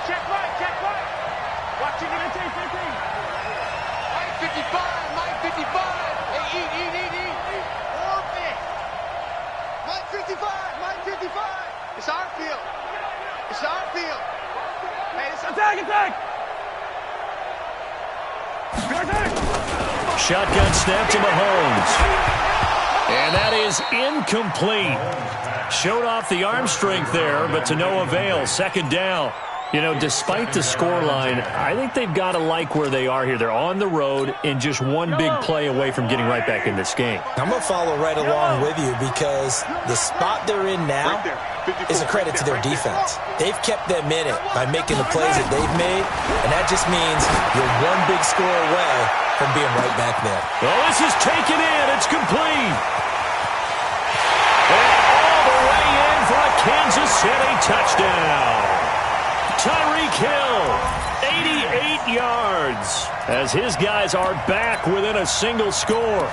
Speaker 10: Check right, check right. Watching it, 15. 55, 55. Hey, eat. Orbit. 55, 55. It's our field. It's our field. Hey, it's attack.
Speaker 7: Shotgun snap to Mahomes. And that is incomplete. Showed off the arm strength there, but to no avail. 2nd down. You know, despite the scoreline, I think they've got to like where they are here. They're on the road and just one big play away from getting right back in this game.
Speaker 8: I'm going to follow right along with you, because the spot they're in now is a credit to their defense. They've kept them in it by making the plays that they've made, and that just means you're one big score away from being right back there.
Speaker 7: Oh, this is taken in. It's complete. And all the way in for a Kansas City touchdown. Tyreek Hill, 88 yards, as his guys are back within a single score.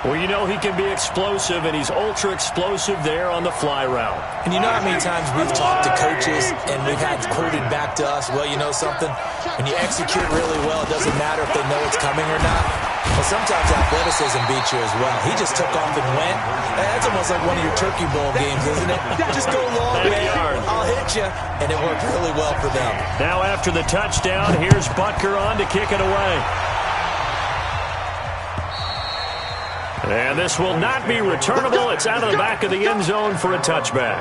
Speaker 7: Well, you know he can be explosive, and he's ultra-explosive there on the fly route.
Speaker 8: And you know how many times we've talked to coaches and we've had quoted back to us, well, you know something? When you execute really well, it doesn't matter if they know it's coming or not. Well, sometimes athleticism beats you as well. He just took off and went. That's almost like one of your Turkey Bowl games, isn't it? Just go long, man. I'll hit you. And it worked really well for them.
Speaker 7: Now after the touchdown, here's Butker on to kick it away. And this will not be returnable. It's out of the back of the end zone for a touchback.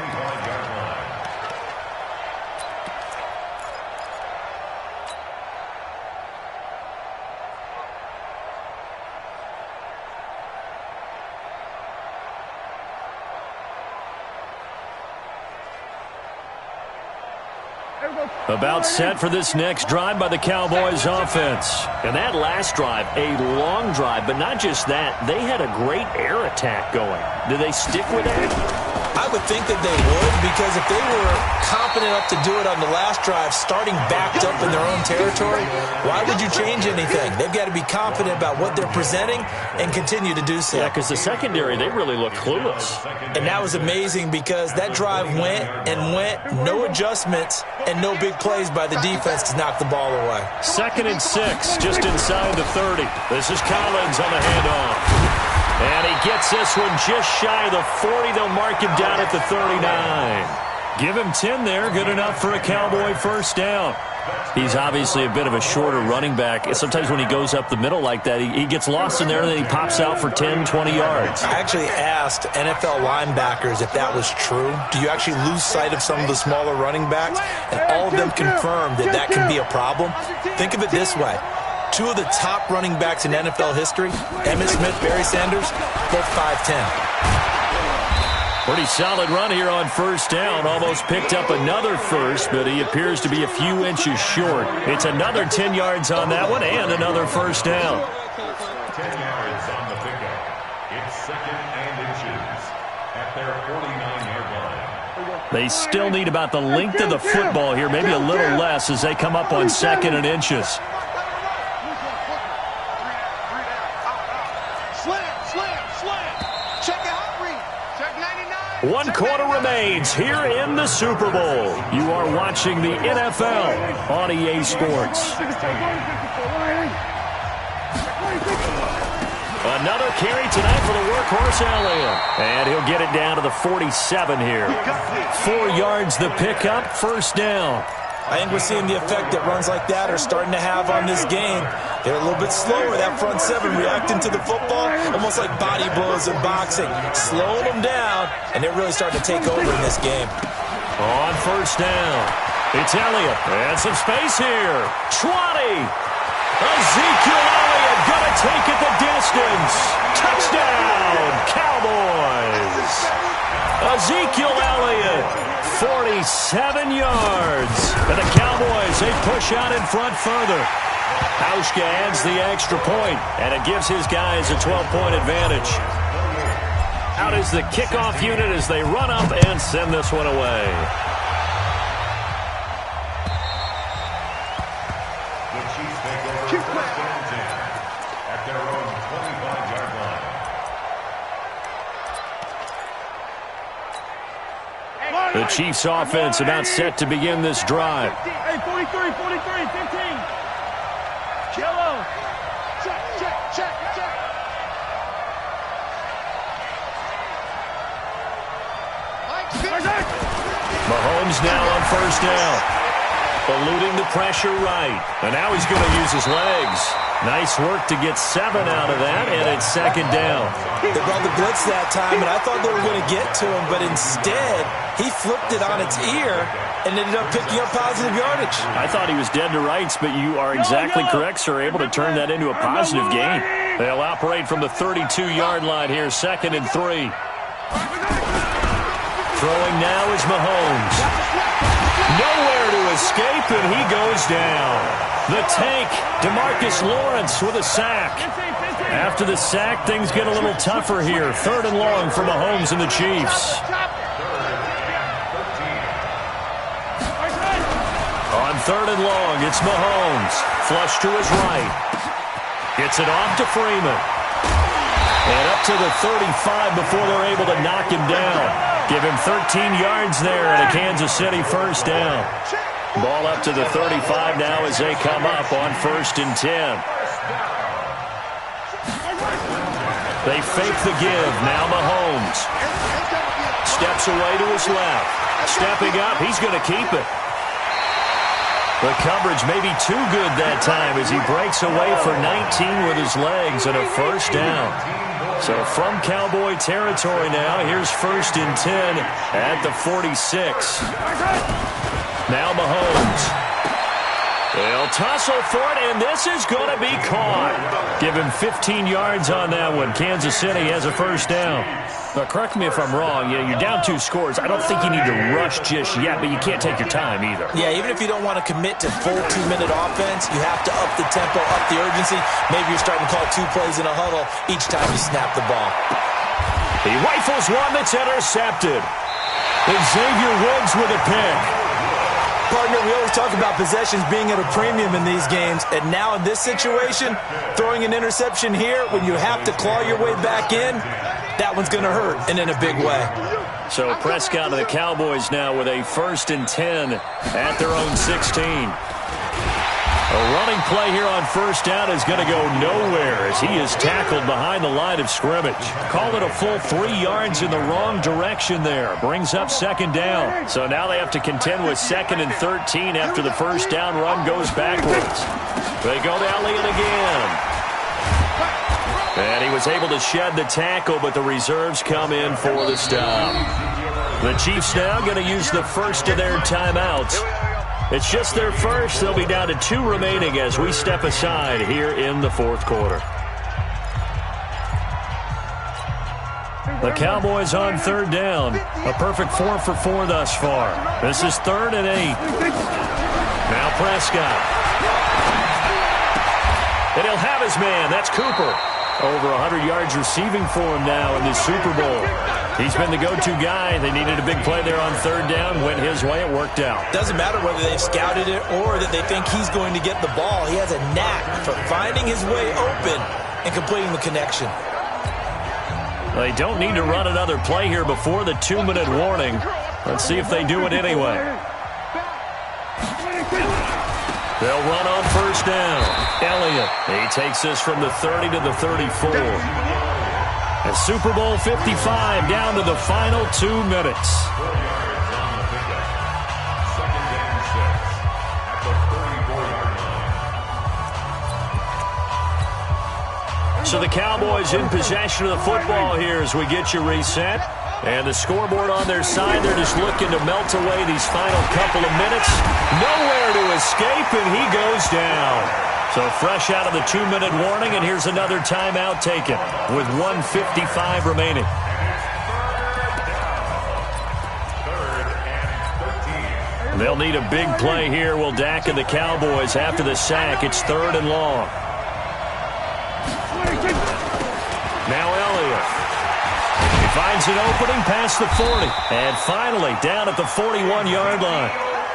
Speaker 7: About set for this next drive by the Cowboys offense. And that last drive, a long drive, but not just that. They had a great air attack going. Do they stick with that?
Speaker 8: I would think that they would, because if they were confident enough to do it on the last drive, starting backed up in their own territory, why would you change anything? They've got to be confident about what they're presenting and continue to do so.
Speaker 7: Yeah, because the secondary, they really look clueless.
Speaker 8: And that was amazing, because that drive went and went, no adjustments and no big plays by the defense to knock the ball away.
Speaker 7: 2nd and 6, just inside the 30. This is Collins on the handoff. And he gets this one just shy of the 40. They'll mark him down at the 39. Give him 10 there. Good enough for a Cowboy first down. He's obviously a bit of a shorter running back. Sometimes when he goes up the middle like that, he gets lost in there, and then he pops out for 10, 20 yards.
Speaker 8: I actually asked NFL linebackers if that was true. Do you actually lose sight of some of the smaller running backs? And all of them confirmed that that can be a problem. Think of it this way. Two of the top running backs in NFL history, Emmitt Smith, Barry Sanders, both 5'10".
Speaker 7: Pretty solid run here on first down. Almost picked up another first, but he appears to be a few inches short. It's another 10 yards on that one and another first down.
Speaker 9: 10 yards on the pickup. It's second and inches at their 49-yard line.
Speaker 7: They still need about the length of the football here, maybe a little less as they come up on second and inches. One quarter remains here in the Super Bowl. You are watching the NFL on EA Sports. Another carry tonight for the workhorse Elliott. And he'll get it down to the 47 here. 4 yards the pickup, first down.
Speaker 8: I think we're seeing the effect that runs like that are starting to have on this game. They're a little bit slower, that front seven, reacting to the football, almost like body blows in boxing, slowing them down, and they're really starting to take over in this game.
Speaker 7: On first down, it's Elliott, and some space here. 20. Ezekiel Elliott gonna take it the distance. Touchdown, Cowboys. Ezekiel Elliott, 47 yards. And the Cowboys, they push out in front further. Hauschka adds the extra point, and it gives his guys a 12-point advantage. Out is the kickoff unit as they run up and send this one away.
Speaker 9: The Chiefs take over first and 10 at their own 25-yard line.
Speaker 7: The Chiefs offense about set to begin this drive.
Speaker 10: Hey, 43, 15. Yellow. Check.
Speaker 7: Mahomes now on first down. Eluding the pressure right. And now he's going to use his legs. Nice work to get 7 out of that, and it's second down.
Speaker 8: They brought the blitz that time, and I thought they were going to get to him, but instead, he flipped it on its ear and ended up picking up positive yardage.
Speaker 7: I thought he was dead to rights, but you are exactly correct, sir. Able to turn that into a positive gain. They'll operate from the 32-yard line here, second and 3. Throwing now is Mahomes. Nowhere to escape, and he goes down. The tank, DeMarcus Lawrence with a sack. After the sack, things get a little tougher here. Third and long for Mahomes and the Chiefs. On third and long, it's Mahomes. Flush to his right. Gets it off to Freeman. And up to the 35 before they're able to knock him down. Give him 13 yards there and a Kansas City first down. Ball up to the 35 now as they come up on first and 10. They fake the give. Now Mahomes. Steps away to his left. Stepping up. He's going to keep it. The coverage may be too good that time as he breaks away for 19 with his legs and a first down. So from Cowboy territory now, here's first and 10 at the 46. Now Mahomes. They'll tussle for it, and this is going to be caught. Give him 15 yards on that one. Kansas City has a first down. Now, correct me if I'm wrong. You're down 2 scores. I don't think you need to rush just yet, but you can't take your time either.
Speaker 8: Yeah, even if you don't want to commit to full 2-minute offense, you have to up the tempo, up the urgency. Maybe you're starting to call 2 plays in a huddle each time you snap the ball.
Speaker 7: He rifles one that's intercepted. And Xavier Woods with a pick.
Speaker 8: Partner, we always talk about possessions being at a premium in these games, and now in this situation, throwing an interception here when you have to claw your way back in, that one's going to hurt, and in a big way.
Speaker 7: So Prescott and the Cowboys now with a first and 10 at their own 16. A running play here on first down is going to go nowhere as he is tackled behind the line of scrimmage. Call it a full 3 yards in the wrong direction there. Brings up second down. So now they have to contend with second and 13 after the first down run goes backwards. They go to Elliott again. And he was able to shed the tackle, but the reserves come in for the stop. The Chiefs now going to use the first of their timeouts. It's just their first. They'll be down to 2 remaining as we step aside here in the fourth quarter. The Cowboys on third down. A perfect 4 for 4 thus far. This is 3rd and 8. Now Prescott. And he'll have his man. That's Cooper. Over 100 yards receiving for him now in this Super Bowl. He's been the go-to guy. They needed a big play there on third down. Went his way. It worked out.
Speaker 8: Doesn't matter whether they've scouted it or that they think he's going to get the ball. He has a knack for finding his way open and completing the connection.
Speaker 7: They don't need to run another play here before the 2-minute warning. Let's see if they do it anyway. They'll run on first down. Elliott, he takes this from the 30 to the 34. And Super Bowl 55 down to the final 2 minutes. So the Cowboys in possession of the football here as we get you reset. And the scoreboard on their side, they're just looking to melt away these final couple of minutes. Nowhere to escape, and he goes down. So fresh out of the 2-minute warning, and here's another timeout taken with 1:55 remaining. They'll need a big play here, will Dak and the Cowboys after the sack. It's 3rd and long. Now Elliott. He finds an opening past the 40. And finally down at the 41-yard line.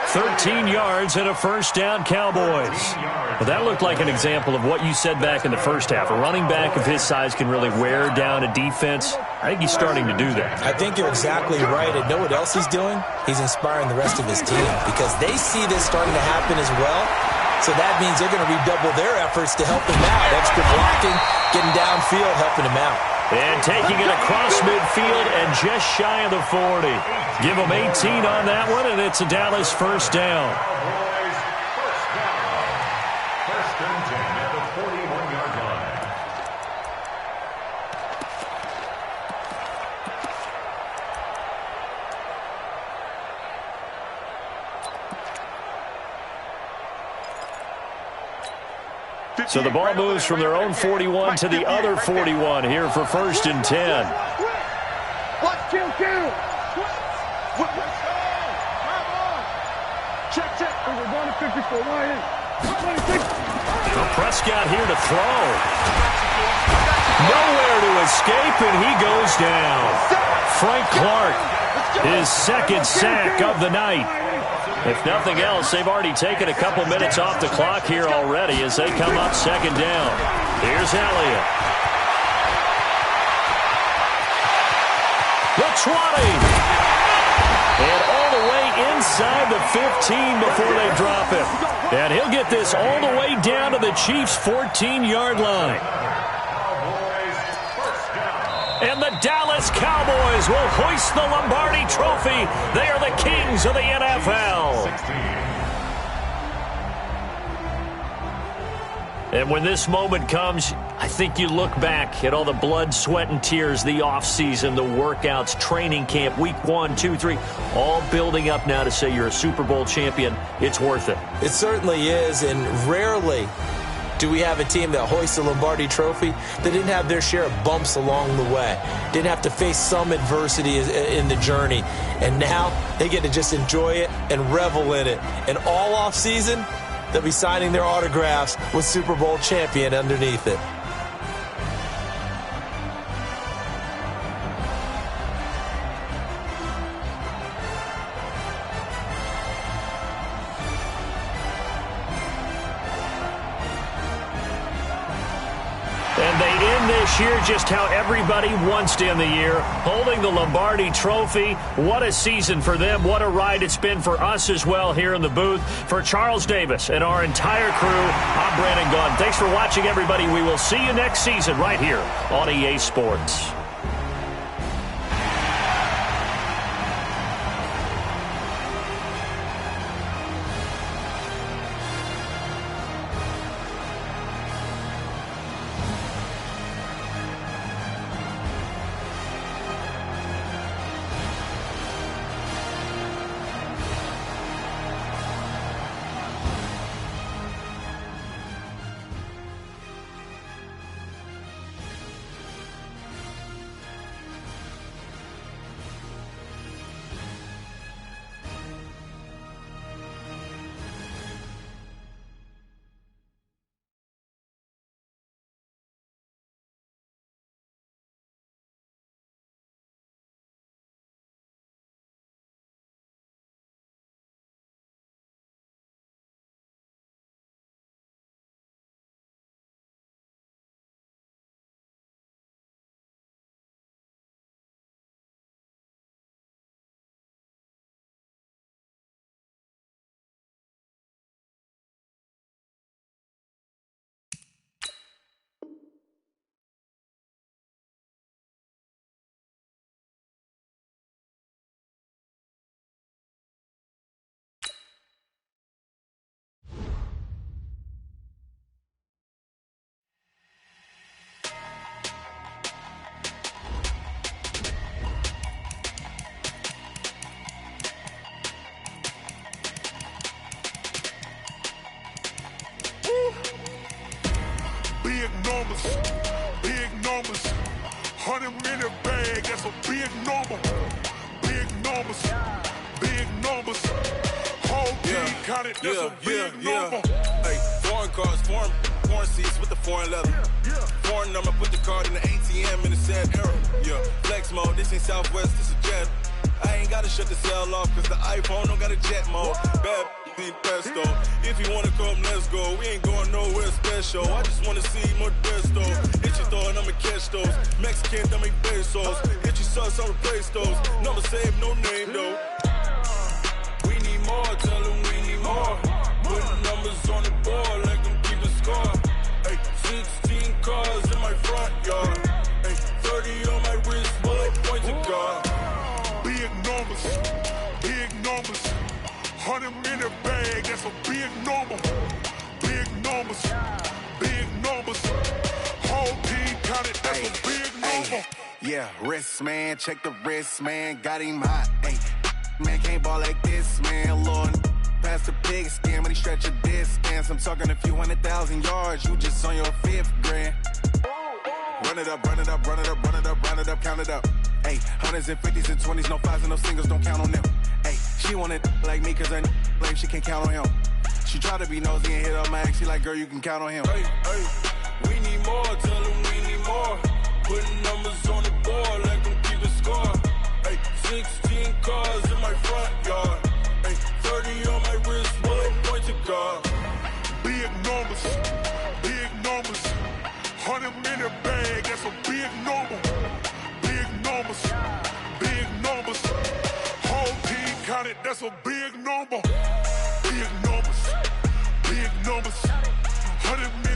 Speaker 7: 13 yards and a first down, Cowboys. Well, that looked like an example of what you said back in the first half. A running back of his size can really wear down a defense. I think he's starting to do that.
Speaker 8: I think you're exactly right. And know what else he's doing? He's inspiring the rest of his team because they see this starting to happen as well. So that means they're going to redouble their efforts to help him out. Extra blocking, getting downfield, helping him out.
Speaker 7: And taking it across midfield and just shy of the 40. Give him 18 on that one, and it's a Dallas first down.
Speaker 9: First and 10 at the 41-yard line.
Speaker 7: So the ball moves from their own 41 to the other 41 here for first and 10.
Speaker 10: Watch, kill. Check. We're going to 54.
Speaker 7: Prescott here to throw. Nowhere to escape, and he goes down. Frank Clark, his second sack of the night. If nothing else, they've already taken a couple minutes off the clock here already as they come up second down. Here's Elliott. The 20. And all the way inside the 15 before they drop it. And he'll get this all the way down to the Chiefs' 14-yard line. And the Dallas Cowboys will hoist the Lombardi Trophy. They are the kings of the NFL. And when this moment comes, I think you look back at all the blood, sweat, and tears, the offseason, the workouts, training camp, week 1, 2, 3, all building up now to say you're a Super Bowl champion. It's worth it.
Speaker 8: It certainly is, and rarely do we have a team that hoists the Lombardi Trophy that didn't have their share of bumps along the way, didn't have to face some adversity in the journey, and now they get to just enjoy it and revel in it. And all offseason, they'll be signing their autographs with Super Bowl champion underneath it.
Speaker 7: And they end this year just how everybody wants to end the year, holding the Lombardi Trophy. What a season for them. What a ride it's been for us as well here in the booth. For Charles Davis and our entire crew, I'm Brandon Gaudin. Thanks for watching, everybody. We will see you next season right here on EA Sports.
Speaker 1: numbers, big numbers. 100 in the bag, that's a big number. Big numbers, big numbers. Whole team counted, that's a big number.
Speaker 11: Hey, foreign cars, foreign seats with the foreign leather. Foreign number, put the card in the ATM in the sad era. Yeah, flex mode, this ain't Southwest, this is Jet. I ain't gotta shut the cell off, cause the iPhone don't got a jet mode. Bad need pesto. If you wanna come, let's go. We ain't going nowhere special. I just wanna see more Modesto. Hit your thought, I'ma catch those. Mexican, dummy pesos. Hit your sauce, I'll replace those. Number save, no name though. We need more, tell them we need more. Putting numbers on the board, like them keep a score. Hey, 16 cars in my front yard. Hey, 30 on my wrist, bullet point to God.
Speaker 1: Big numbers, big numbers. 100 in the bag, that's a big number. Big numbers, big numbers. Whole team counted, that's a big number.
Speaker 12: Yeah, wrist man, check the wrist man, got him hot. Ay, man can't ball like this, man. Lord, past the big skin, but he stretch a distance. I'm talking a few 100,000 yards, you just on your 5th grand. Run it up, run it up, run it up, run it up, run it up, count it up. Ay, 100s and 50s and 20s, no 5s and no singles, don't count on them. Ay, she wanted like me cause her like she can't count on him. She tried to be nosy and hit up my ex, she like, girl, you can count on him.
Speaker 11: Hey, hey, we need more, tell them we need more. Putting numbers on the board, like them keep a score. Hey, 16 cars in my front yard. Hey, 30 on my wrist, bullet point to God.
Speaker 1: Big numbers, big numbers. 100 in the bag, that's a big number. Big numbers, big numbers. Whole team counted, that's a big number. Big numbers, big numbers. 100